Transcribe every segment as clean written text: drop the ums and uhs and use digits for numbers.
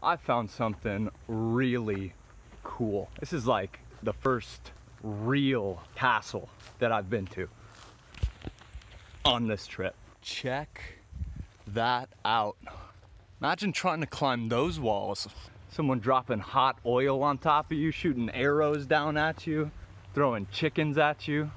I found something really cool. This is like the first real castle that I've been to on this trip. Check that out. Imagine trying to climb those walls. Someone dropping hot oil on top of you, shooting arrows down at you, throwing chickens at you.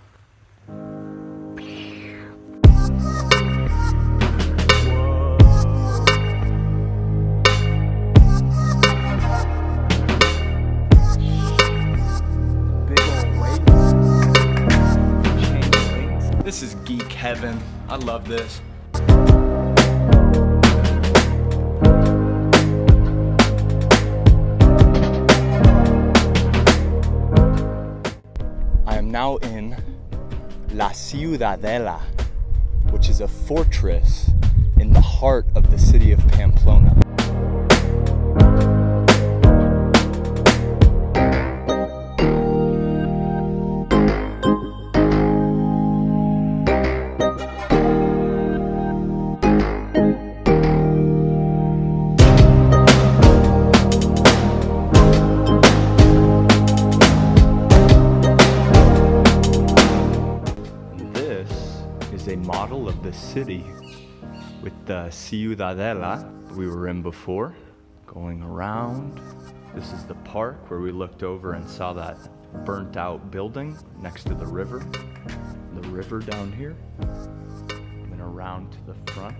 This is geek heaven. I love this. I am now in La Ciudadela, which is a fortress in the heart of the city of Pamplona. A model of the city with the Ciudadela we were in before, going around. This is the park where we looked over and saw that burnt out building next to the river down here, and then around to the front.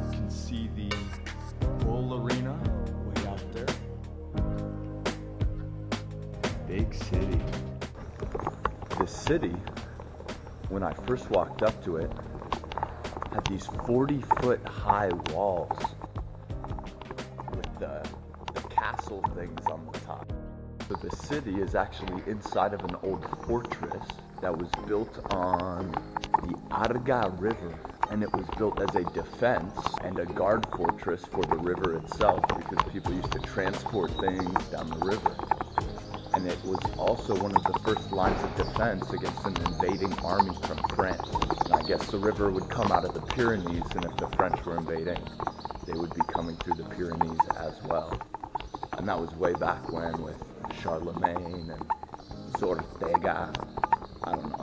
You can see the bull arena way out there. Big city. This city, when I first walked up to it, had these 40-foot high walls with the castle things on the top. So the city is actually inside of an old fortress that was built on the Arga River, and it was built as a defense and a guard fortress for the river itself because people used to transport things down the river. And it was also one of the first lines of defense against an invading army from France. And I guess the river would come out of the Pyrenees, and if the French were invading, they would be coming through the Pyrenees as well. And that was way back when with Charlemagne and Zortega. I don't know.